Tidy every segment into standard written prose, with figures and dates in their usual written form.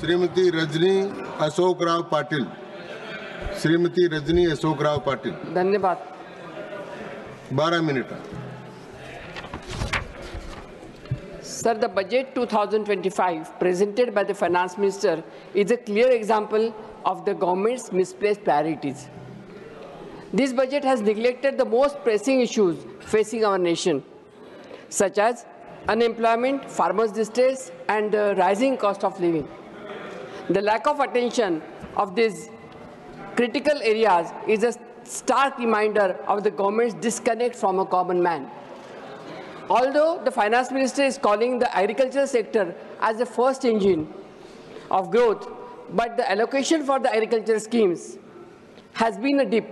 श्रीमती रजनी अशोक राव पाटिल। श्रीमती रजनी अशोक राव पाटिल। धन्यवाद। 12 minute. Sir, the budget 2025 presented by the Finance Minister is a clear example of the government's misplaced priorities. This budget has neglected the most pressing issues facing our nation, such as unemployment, farmers' distress, and the rising cost of living. The lack of attention of these critical areas is a stark reminder of the government's disconnect from a common man. Although the Finance Minister is calling the agricultural sector as the first engine of growth, but the allocation for the agricultural schemes has been a dip.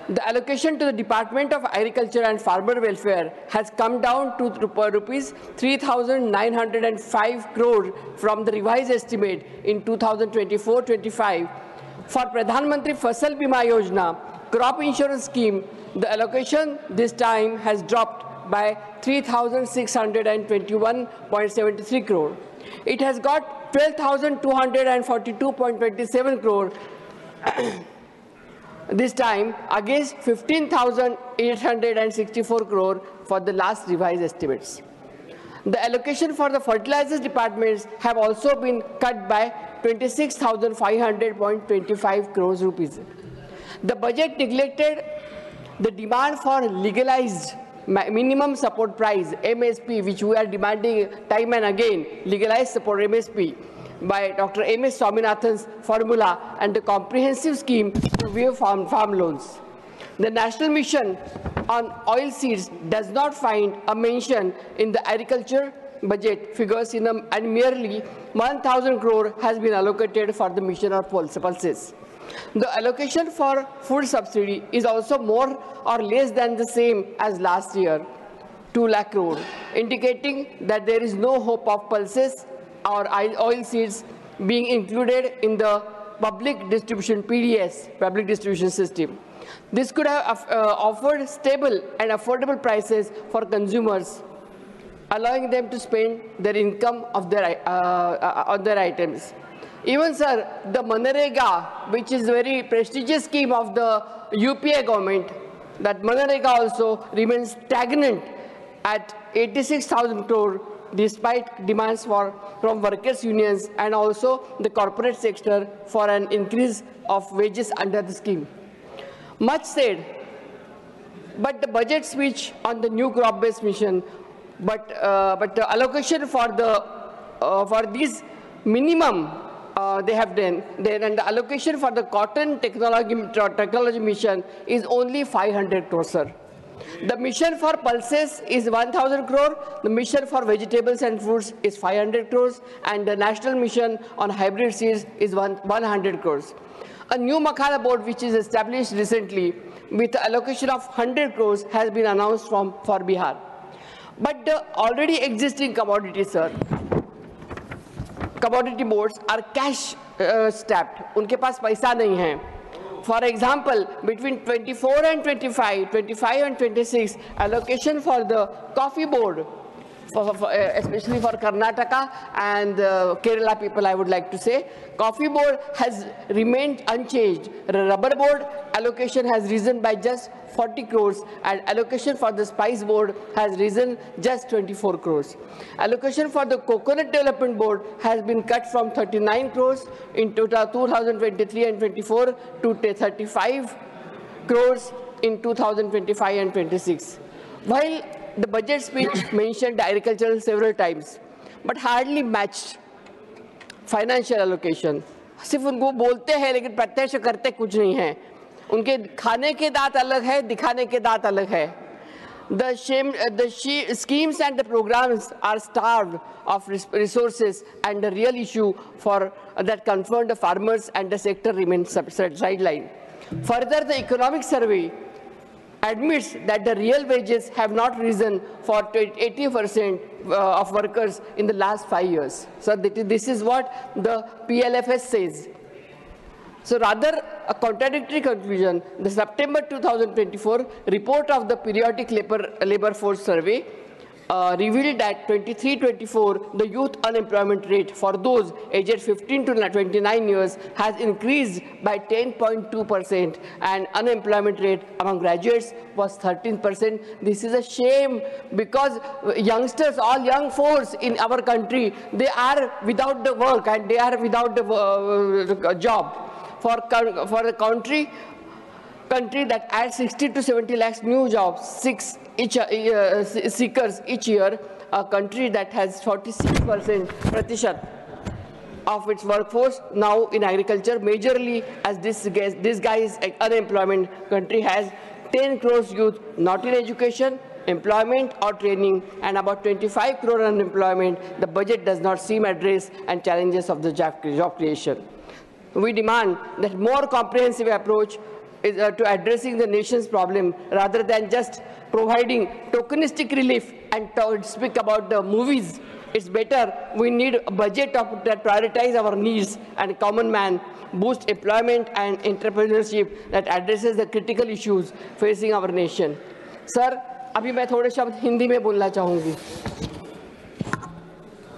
The allocation to the Department of Agriculture and Farmer Welfare has come down to rupees 3,905 crore from the revised estimate in 2024-25. For Pradhan Mantri Fasal Bima Yojana crop insurance scheme, the allocation this time has dropped by 3,621.73 crore. It has got 12,242.27 crore this time against 15,864 crore for the last revised estimates. The allocation for the fertilizers departments have also been cut by 26,500.25 crores rupees. The budget neglected the demand for legalized minimum support price MSP, which we are demanding time and again, legalized support MSP by Dr. M.S. Swaminathan's formula and the comprehensive scheme to waive farm loans. The National Mission on Oilseeds does not find a mention in the agriculture budget figures and merely 1,000 crore has been allocated for the mission of pulses. The allocation for food subsidy is also more or less than the same as last year, 2 lakh crore, indicating that there is no hope of pulses or oilseeds being included in the public distribution PDS, public distribution system. This could have offered stable and affordable prices for consumers, allowing them to spend their income of on their items. Even, sir, the Manrega, which is a very prestigious scheme of the UPA government, that Manrega also remains stagnant at 86,000 crore despite demands from workers' unions and also the corporate sector for an increase of wages under the scheme. Much said, but the budget speech on the new crop-based mission, but the allocation for these minimum they have done, and the allocation for the cotton technology mission is only 500 crore, sir. The mission for pulses is 1,000 crore, the mission for vegetables and fruits is 500 crores, and the national mission on hybrid seeds is 100 crores. A new Makhala board which is established recently with the allocation of 100 crores has been announced for Bihar. But the already existing commodities, sir, commodity boards are cash strapped. Unke paas paisa nahi hai. For example, between 24 and 25, 25 and 26, allocation for the coffee board, especially for Karnataka and Kerala people, I would like to say, coffee board has remained unchanged. Rubber board allocation has risen by just 40 crores and allocation for the spice board has risen just 24 crores. Allocation for the coconut development board has been cut from 39 crores in 2023 and 24 to 35 crores in 2025 and 26. While the budget speech mentioned agriculture several times, but hardly matched financial allocation. सिर्फ उनको बोलते हैं लेकिन प्रत्यक्ष करते कुछ नहीं है. उनके खाने के दांत अलग है, दिखाने के दांत अलग है. The schemes and the programs are starved of resources, and the real issue for that confront the farmers and the sector remains sidelined. Further, the economic survey admits that the real wages have not risen for 80% of workers in the last 5 years. So this is what the PLFS says. So rather a contradictory conclusion, the September 2024 report of the periodic labor force survey revealed that 23-24, the youth unemployment rate for those aged 15 to 29 years has increased by 10.2%, and unemployment rate among graduates was 13%. This is a shame because youngsters, all young folks in our country, they are without the work and they are without the job. For a country that adds 60 to 70 lakhs new jobs, seekers each year, a country that has 46% of its workforce now in agriculture, majorly as this guy's unemployment country has 10 crores youth not in education, employment or training, and about 25 crore unemployment. The budget does not seem address and challenges of the job creation. We demand that more comprehensive approach is to addressing the nation's problem rather than just providing tokenistic relief and speak about the movies. It's better we need a budget that prioritize our needs and common man, boost employment and entrepreneurship that addresses the critical issues facing our nation. Sir, अभी मैं थोड़े शब्द हिंदी में बोलना चाहूँगी।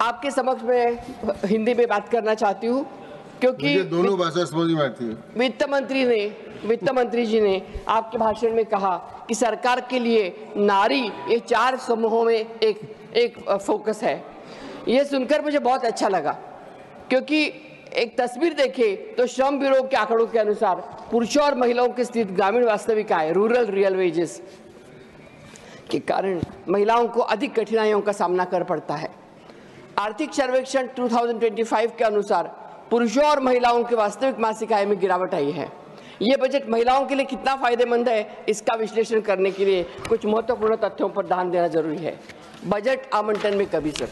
आपके समक्ष में हिंदी में बात करना चाहती हूँ क्योंकि दोनों भाषा समझ में आती है। वित्त मंत्री जी ने आपके भाषण में कहा कि सरकार के लिए नारी ये 4 समूहों में एक फोकस है। ये सुनकर मुझे बहुत अच्छा लगा क्योंकि एक तस्वीर देखे तो श्रम ब्यूरो के आंकड़ों के अनुसार पुरुषों और महिलाओं की स्थिति ग्रामीण वास्तविकताएं रूरल रियल वेजेस के कारण महिलाओं को अधिक कठिनाइयों का सामना कर पड़ता है। आर्थिक सर्वेक्षण 2025 के अनुसार पुरुषों और महिलाओं की वास्तविक मासिक आय में गिरावट आई है। ये बजट महिलाओं के लिए कितना फायदेमंद है, इसका विश्लेषण करने के लिए कुछ महत्वपूर्ण तथ्यों पर ध्यान देना जरूरी है। बजट आवंटन में कमी सर,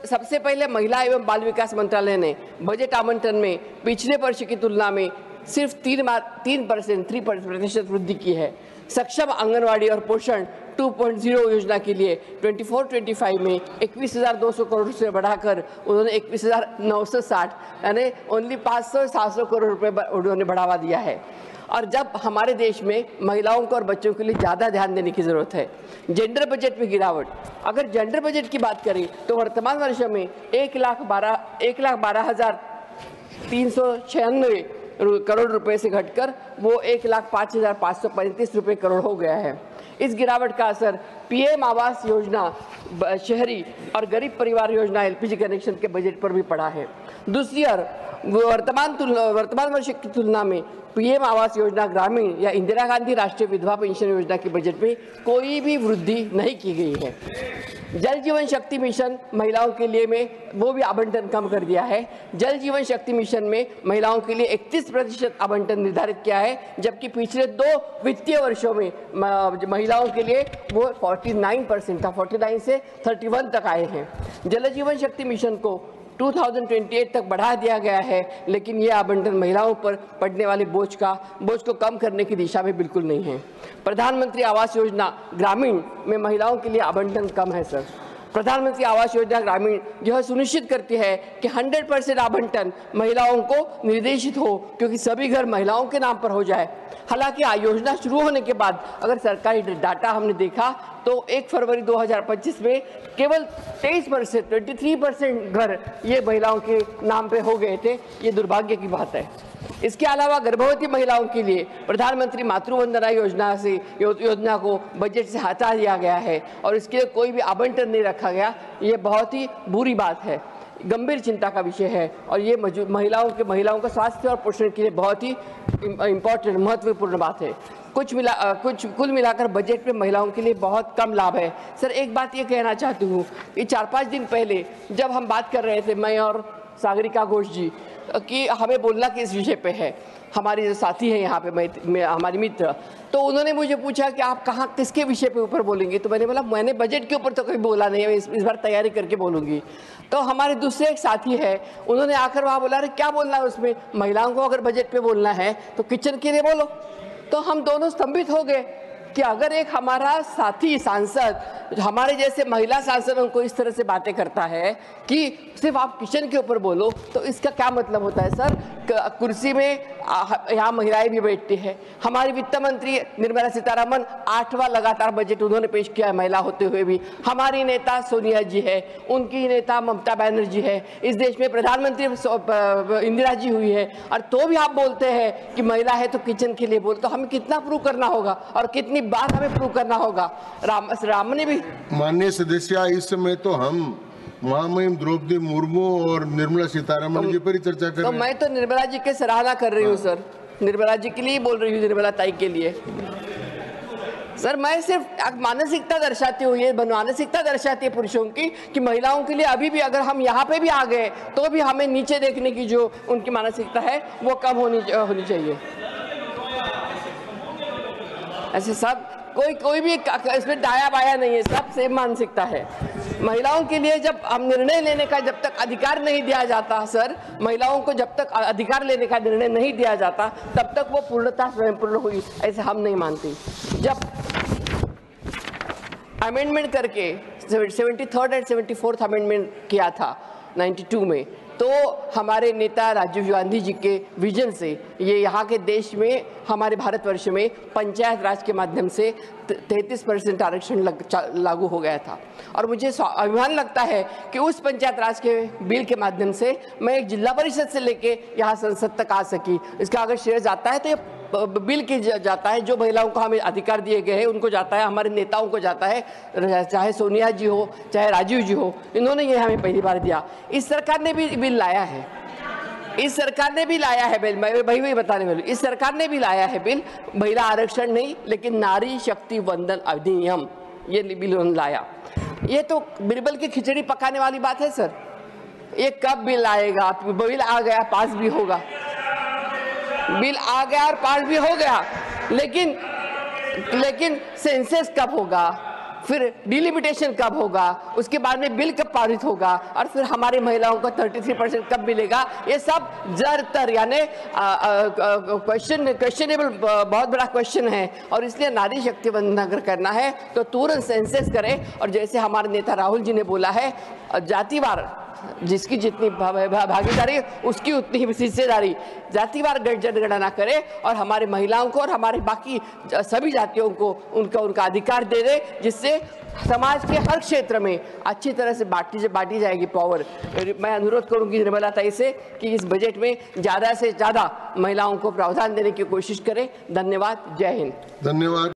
सबसे पहले महिला एवं बाल विकास मंत्रालय ने बजट आवंटन में पिछले वर्ष की तुलना में सिर्फ 3% वृद्धि की है। सक्षम आंगनवाड़ी और पोषण 2.0 योजना के लिए 24-25 में 21,200 करोड़ से बढ़ाकर उन्होंने 21,960 यानी ओनली 500-700 करोड़ रुपए उन्होंने बढ़ावा दिया है। और जब हमारे देश में महिलाओं को और बच्चों के लिए ज़्यादा ध्यान देने की ज़रूरत है। जेंडर बजट में गिरावट, अगर जेंडर बजट की बात करें तो वर्तमान वर्ष में 1,12,396 करोड़ रुपए से घटकर वो 1,05,535 करोड़ हो गया है। इस गिरावट का असर पीएम आवास योजना, शहरी और गरीब परिवार योजना एलपीजी कनेक्शन के बजट पर भी पड़ा है। दूसरी ओर वर्तमान वर्ष की तुलना में पीएम आवास योजना ग्रामीण या इंदिरा गांधी राष्ट्रीय विधवा पेंशन योजना के बजट में कोई भी वृद्धि नहीं की गई है। जल जीवन शक्ति मिशन महिलाओं के लिए में वो भी आवंटन कम कर दिया है। जल जीवन शक्ति मिशन में महिलाओं के लिए 31% आवंटन निर्धारित किया है, जबकि पिछले 2 वित्तीय वर्षों में महिलाओं के लिए वो 49% था, 49 से 31 तक आए हैं। जल जीवन शक्ति मिशन को 2028 तक बढ़ा दिया गया है, लेकिन ये आवंटन महिलाओं पर पड़ने वाले बोझ को कम करने की दिशा में बिल्कुल नहीं है। प्रधानमंत्री आवास योजना ग्रामीण में महिलाओं के लिए आवंटन कम है सर। प्रधानमंत्री आवास योजना ग्रामीण यह सुनिश्चित करती है कि 100% आवंटन महिलाओं को निर्देशित हो, क्योंकि सभी घर महिलाओं के नाम पर हो जाए। हालांकि योजना शुरू होने के बाद अगर सरकारी डाटा हमने देखा तो 1 फरवरी 2025 में केवल 23% घर ये महिलाओं के नाम पे हो गए थे। ये दुर्भाग्य की बात है। इसके अलावा गर्भवती महिलाओं के लिए प्रधानमंत्री मातृ वंदना योजना को बजट से हटा दिया गया है और इसके लिए कोई भी आवंटन नहीं रखा गया। ये बहुत ही बुरी बात है, गंभीर चिंता का विषय है और ये महिलाओं का स्वास्थ्य और पोषण के लिए बहुत ही इम्पोर्टेंट महत्वपूर्ण बात है। कुल मिलाकर बजट में महिलाओं के लिए बहुत कम लाभ है। सर, एक बात ये कहना चाहती हूँ कि 4-5 दिन पहले जब हम बात कर रहे थे, मैं और सागरिका घोष जी, कि हमें बोलना किस विषय पे है, हमारी जो साथी है यहाँ पे हमारी मित्र, तो उन्होंने मुझे पूछा कि आप कहाँ किसके विषय पे ऊपर बोलेंगे, तो मैंने बोला मैंने बजट के ऊपर तो कभी बोला नहीं है, इस बार तैयारी करके बोलूँगी। तो हमारे दूसरे एक साथी है, उन्होंने आकर वहाँ बोला, अरे क्या बोलना है उसमें, महिलाओं को अगर बजट पे बोलना है तो किचन के लिए बोलो। तो हम दोनों स्तंभित हो गए कि अगर एक हमारा साथी सांसद हमारे जैसे महिला सांसदों को इस तरह से बातें करता है कि सिर्फ आप किचन के ऊपर बोलो, तो इसका क्या मतलब होता है सर? कुर्सी में यहाँ महिलाएं भी बैठती है। हमारी वित्त मंत्री निर्मला सीतारमण 8वां लगातार बजट उन्होंने पेश किया है महिला होते हुए भी। हमारी नेता सोनिया जी है, उनकी नेता ममता बनर्जी है, इस देश में प्रधानमंत्री इंदिरा जी हुई है, और तो भी आप बोलते हैं कि महिला है तो किचन के लिए बोल, तो हमें कितना प्रूव करना होगा और कितनी बार हमें प्रूव करना होगा? राम ने भी। माननीय सदस्य, इस समय तो हम महामहिम द्रौपदी मुर्मू और निर्मला सीतारमण जी पर ही चर्चा कर रहे हैं। मैं तो निर्मला जी की सराहना कर रही हूँ सर, निर्मला जी के लिए बोल रही हूँ, निर्मला ताई के लिए। सर मैं सिर्फ मानसिकता दर्शाती हूँ, ये मानसिकता दर्शाती है पुरुषों की कि महिलाओं के लिए अभी भी अगर हम यहाँ पे भी आ गए तो भी हमें नीचे देखने की जो उनकी मानसिकता है वो कम होनी चाहिए। ऐसे सब कोई भी इसमें दाया बाया नहीं है, सब सेम मानसिकता है। महिलाओं के लिए जब हम निर्णय लेने का जब तक अधिकार नहीं दिया जाता सर, महिलाओं को जब तक अधिकार लेने का निर्णय नहीं दिया जाता तब तक वो पूर्णता स्वयंपूर्ण हुई, ऐसे हम नहीं मानते। जब अमेंडमेंट करके 73rd एंड 74th अमेंडमेंट किया था 92 में, तो हमारे नेता राजीव गांधी जी के विजन से ये यहाँ के देश में, हमारे भारतवर्ष में पंचायत राज के माध्यम से 33% आरक्षण लागू हो गया था। और मुझे अभिमान लगता है कि उस पंचायत राज के बिल के माध्यम से मैं एक जिला परिषद से लेके यहाँ संसद तक आ सकी। इसका अगर श्रेय जाता है तो ये बिल की जाता है, जो महिलाओं को हमें अधिकार दिए गए हैं उनको जाता है, हमारे नेताओं को जाता है, चाहे सोनिया जी हो चाहे राजीव जी हो, इन्होंने ये हमें पहली बार दिया। इस सरकार ने भी बिल लाया है, इस सरकार ने भी लाया है बिल, मैं वही बताने वाली, इस सरकार ने भी लाया है बिल, महिला आरक्षण नहीं लेकिन नारी शक्ति वंदन अधिनियम, ये बिल उन्होंने लाया। ये तो बिरबल की खिचड़ी पकाने वाली बात है सर। ये कब बिल आएगा? बिल आ गया, पास भी होगा, बिल आ गया और पास भी हो गया, लेकिन सेंसस कब होगा, फिर डिलिमिटेशन कब होगा, उसके बाद में बिल कब पारित होगा, और फिर हमारी महिलाओं को 33% कब मिलेगा? ये सब जरतर यानी क्वेश्चनेबल, बहुत बड़ा क्वेश्चन है। और इसलिए नारी शक्ति वंदन अगर करना है तो तुरंत सेंसस करें, और जैसे हमारे नेता राहुल जी ने बोला है, जातिवार जिसकी जितनी भागीदारी उसकी उतनी ही हिस्सेदारी, जातिवार जनगणना करे और हमारे महिलाओं को और हमारे बाकी सभी जातियों को उनका अधिकार दे दे, जिससे समाज के हर क्षेत्र में अच्छी तरह से बांटी जाएगी पावर। मैं अनुरोध करूंगी निर्मला ताई से कि इस बजट में ज़्यादा से ज़्यादा महिलाओं को प्रावधान देने की कोशिश करें। धन्यवाद। जय हिंद। धन्यवाद।